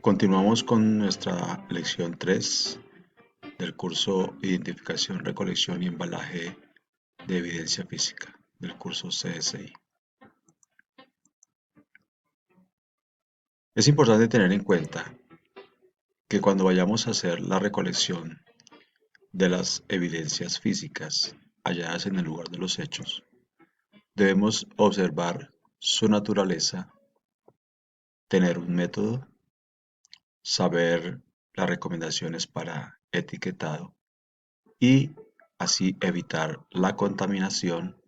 Continuamos con nuestra lección 3 del curso Identificación, Recolección y Embalaje de Evidencia Física del curso CSI. Es importante tener en cuenta que cuando vayamos a hacer la recolección de las evidencias físicas halladas en el lugar de los hechos, debemos observar su naturaleza, tener un método, saber las recomendaciones para etiquetado y así evitar la contaminación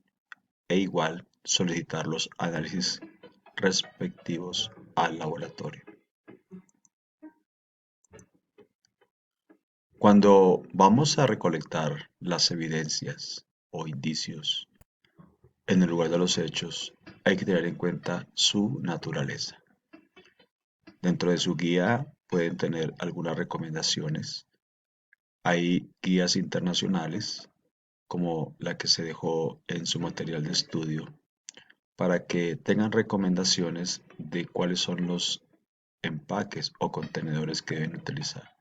e igual solicitar los análisis respectivos al laboratorio. Cuando vamos a recolectar las evidencias o indicios en el lugar de los hechos, hay que tener en cuenta su naturaleza. Dentro de su guía pueden tener algunas recomendaciones. Hay guías internacionales, como la que se dejó en su material de estudio, para que tengan recomendaciones de cuáles son los empaques o contenedores que deben utilizar.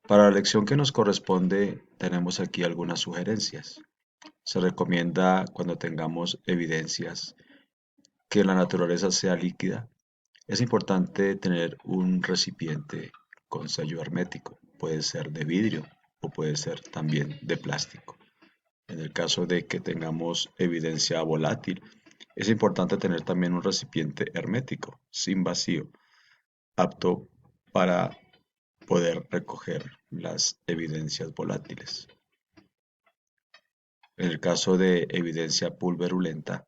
Para la lección que nos corresponde, tenemos aquí algunas sugerencias. Se recomienda cuando tengamos evidencias que la naturaleza sea líquida. Es importante tener un recipiente con sello hermético. Puede ser de vidrio o puede ser también de plástico. En el caso de que tengamos evidencia volátil, es importante tener también un recipiente hermético, sin vacío, apto para poder recoger las evidencias volátiles. En el caso de evidencia pulverulenta,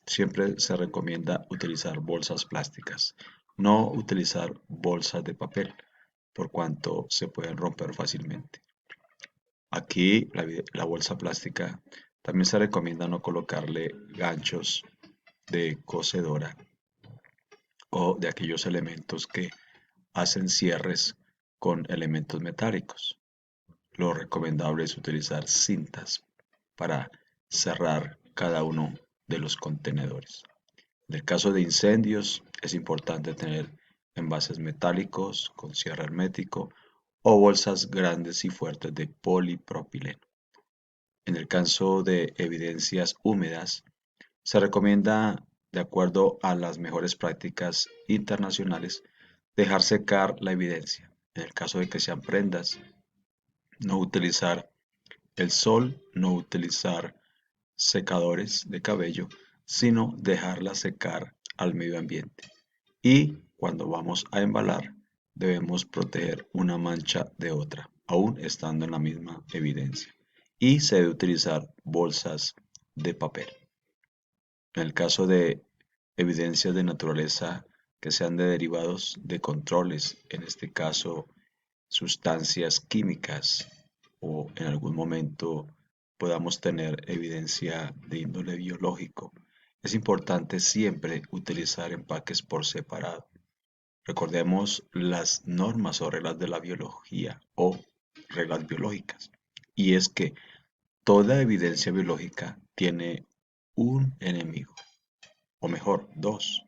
siempre se recomienda utilizar bolsas plásticas, no utilizar bolsas de papel, por cuanto se pueden romper fácilmente. Aquí la bolsa plástica también se recomienda no colocarle ganchos de cocedora o de aquellos elementos que hacen cierres con elementos metálicos. Lo recomendable es utilizar cintas para cerrar cada uno de los contenedores. En el caso de incendios, es importante tener envases metálicos con cierre hermético o bolsas grandes y fuertes de polipropileno. En el caso de evidencias húmedas, se recomienda, de acuerdo a las mejores prácticas internacionales, dejar secar la evidencia. En el caso de que sean prendas, no utilizar el sol, no utilizar secadores de cabello, sino dejarla secar al medio ambiente. Y cuando vamos a embalar, debemos proteger una mancha de otra, aún estando en la misma evidencia. Y se debe utilizar bolsas de papel. En el caso de evidencias de naturaleza que sean de derivados de controles, en este caso sustancias químicas o en algún momento podamos tener evidencia de índole biológico, es importante siempre utilizar empaques por separado. Recordemos las normas o reglas de la biología o reglas biológicas. Y es que toda evidencia biológica tiene un enemigo, o mejor, dos.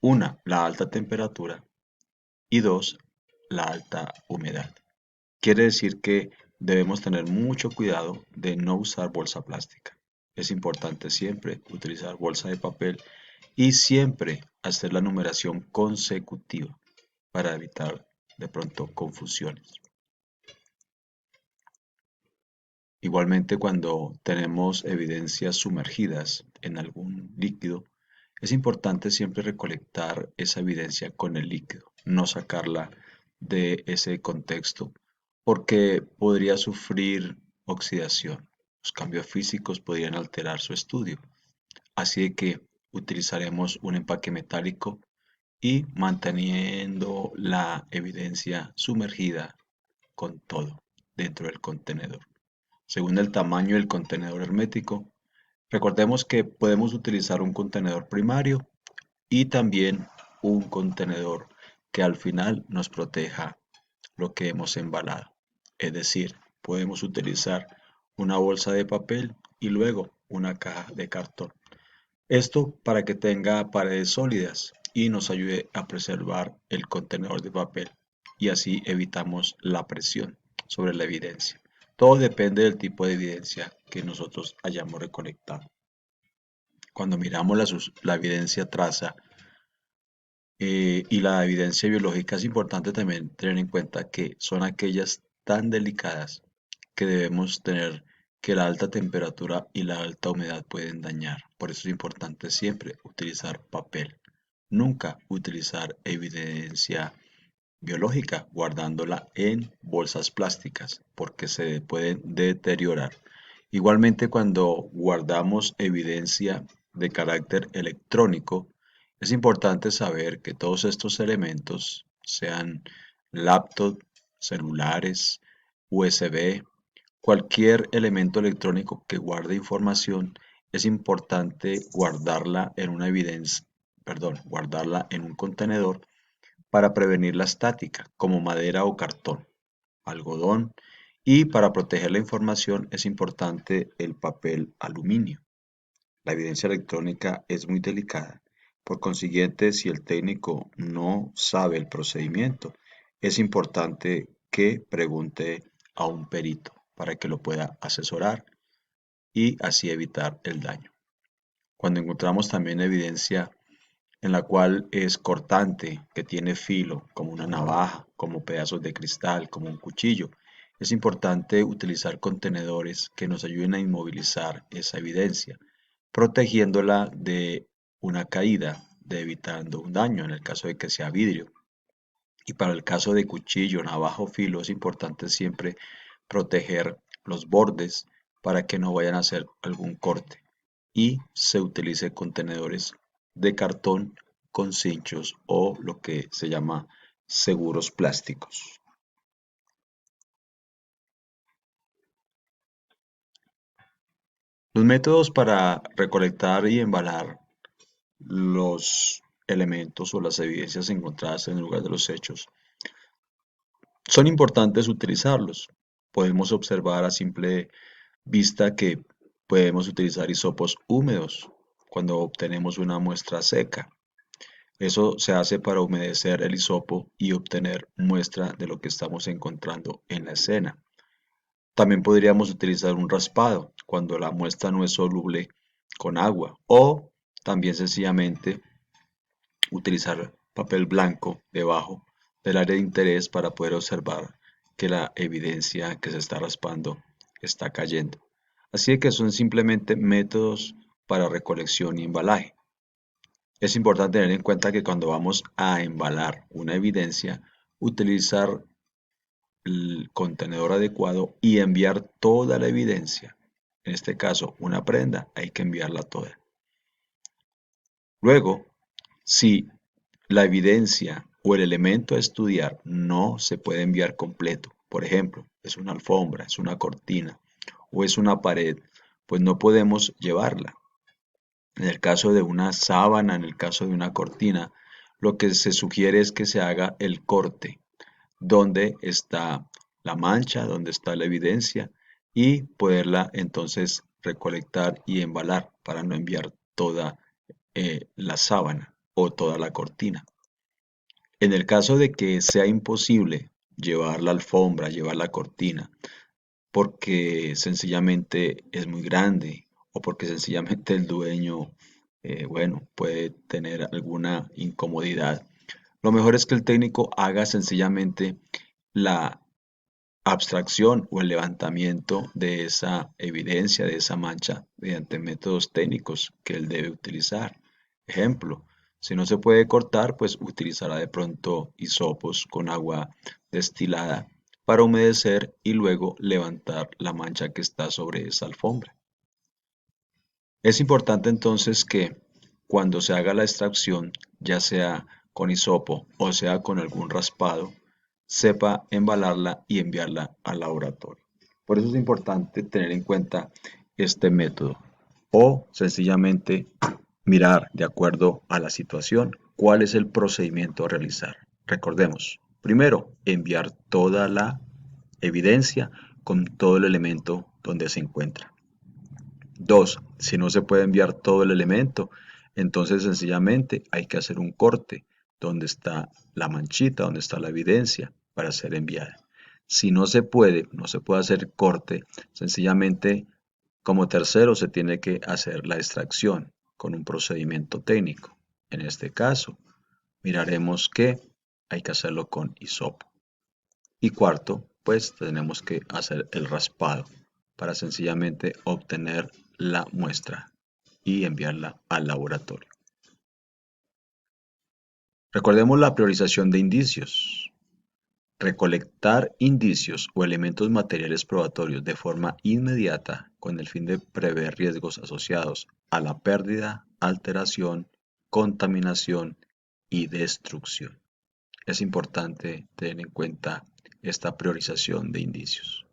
Una, la alta temperatura y dos, la alta humedad. Quiere decir que debemos tener mucho cuidado de no usar bolsa plástica. Es importante siempre utilizar bolsa de papel y siempre hacer la numeración consecutiva para evitar de pronto confusiones. Igualmente, cuando tenemos evidencias sumergidas en algún líquido, es importante siempre recolectar esa evidencia con el líquido, no sacarla de ese contexto, porque podría sufrir oxidación. Los cambios físicos podrían alterar su estudio. Así que utilizaremos un empaque metálico y manteniendo la evidencia sumergida con todo dentro del contenedor. Según el tamaño del contenedor hermético, recordemos que podemos utilizar un contenedor primario y también un contenedor que al final nos proteja lo que hemos embalado. Es decir, podemos utilizar una bolsa de papel y luego una caja de cartón. Esto para que tenga paredes sólidas y nos ayude a preservar el contenedor de papel y así evitamos la presión sobre la evidencia. Todo depende del tipo de evidencia que nosotros hayamos recolectado. Cuando miramos la evidencia traza y la evidencia biológica, es importante también tener en cuenta que son aquellas tan delicadas que debemos tener que la alta temperatura y la alta humedad pueden dañar. Por eso es importante siempre utilizar papel. Nunca utilizar evidencia biológica guardándola en bolsas plásticas porque se pueden deteriorar. Igualmente, cuando guardamos evidencia de carácter electrónico, es importante saber que todos estos elementos, sean laptop, celulares, USB, cualquier elemento electrónico que guarde información, es importante guardarla en una evidencia, perdón, guardarla en un contenedor para prevenir la estática, como madera o cartón, algodón, y para proteger la información es importante el papel aluminio. La evidencia electrónica es muy delicada. Por consiguiente, si el técnico no sabe el procedimiento, es importante que pregunte a un perito para que lo pueda asesorar y así evitar el daño. Cuando encontramos también evidencia en la cual es cortante, que tiene filo, como una navaja, como pedazos de cristal, como un cuchillo, es importante utilizar contenedores que nos ayuden a inmovilizar esa evidencia, protegiéndola de una caída, de evitando un daño en el caso de que sea vidrio. Y para el caso de cuchillo, navaja o filo, es importante siempre proteger los bordes para que no vayan a hacer algún corte y se utilice contenedores de cartón con cinchos o lo que se llama seguros plásticos. Los métodos para recolectar y embalar los elementos o las evidencias encontradas en el lugar de los hechos son importantes utilizarlos. Podemos observar a simple vista que podemos utilizar hisopos húmedos cuando obtenemos una muestra seca. Eso se hace para humedecer el hisopo y obtener muestra de lo que estamos encontrando en la escena. También podríamos utilizar un raspado cuando la muestra no es soluble con agua o también sencillamente utilizar papel blanco debajo del área de interés para poder observar que la evidencia que se está raspando está cayendo. Así que son simplemente métodos para recolección y embalaje. Es importante tener en cuenta que cuando vamos a embalar una evidencia, utilizar el contenedor adecuado y enviar toda la evidencia. En este caso, una prenda, hay que enviarla toda. Luego, si la evidencia o el elemento a estudiar no se puede enviar completo, por ejemplo, es una alfombra, es una cortina o es una pared, pues no podemos llevarla. En el caso de una sábana, en el caso de una cortina, lo que se sugiere es que se haga el corte, donde está la mancha, donde está la evidencia y poderla entonces recolectar y embalar para no enviar toda la sábana o toda la cortina. En el caso de que sea imposible llevar la alfombra, llevar la cortina, porque sencillamente es muy grande o porque sencillamente el dueño, bueno, puede tener alguna incomodidad. Lo mejor es que el técnico haga sencillamente la abstracción o el levantamiento de esa evidencia, de esa mancha, mediante métodos técnicos que él debe utilizar. Ejemplo, si no se puede cortar, pues utilizará de pronto hisopos con agua destilada para humedecer y luego levantar la mancha que está sobre esa alfombra. Es importante entonces que cuando se haga la extracción, ya sea con hisopo o sea con algún raspado, sepa embalarla y enviarla al laboratorio. Por eso es importante tener en cuenta este método o sencillamente mirar de acuerdo a la situación cuál es el procedimiento a realizar. Recordemos, primero, enviar toda la evidencia con todo el elemento donde se encuentra. Dos, si no se puede enviar todo el elemento, Entonces sencillamente hay que hacer un corte donde está la manchita, donde está la evidencia para ser enviada. Si no se puede hacer corte, sencillamente como tercero se tiene que hacer la extracción con un procedimiento técnico. En este caso, miraremos que hay que hacerlo con hisopo. Y cuarto, pues tenemos que hacer el raspado para sencillamente obtener la muestra y enviarla al laboratorio. Recordemos la priorización de indicios. Recolectar indicios o elementos materiales probatorios de forma inmediata con el fin de prever riesgos asociados a la pérdida, alteración, contaminación y destrucción. Es importante tener en cuenta esta priorización de indicios.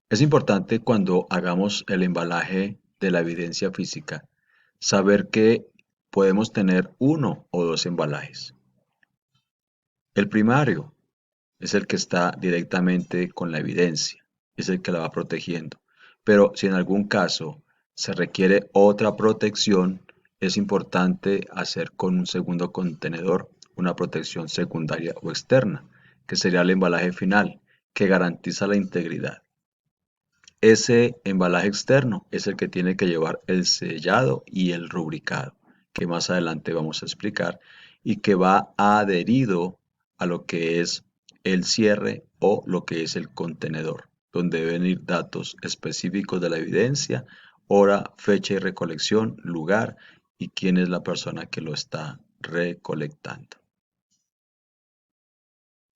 Es importante cuando hagamos el embalaje de la evidencia física saber que podemos tener uno o dos embalajes. El primario es el que está directamente con la evidencia, es el que la va protegiendo. Pero si en algún caso se requiere otra protección, es importante hacer con un segundo contenedor una protección secundaria o externa, que sería el embalaje final, que garantiza la integridad. Ese embalaje externo es el que tiene que llevar el sellado y el rubricado, que más adelante vamos a explicar, y que va adherido a lo que es el cierre o lo que es el contenedor, donde deben ir datos específicos de la evidencia, hora, fecha y recolección, lugar y quién es la persona que lo está recolectando.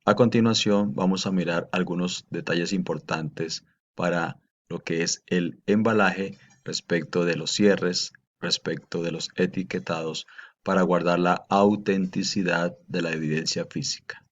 A continuación, vamos a mirar algunos detalles importantes para lo que es el embalaje respecto de los cierres, respecto de los etiquetados, para guardar la autenticidad de la evidencia física.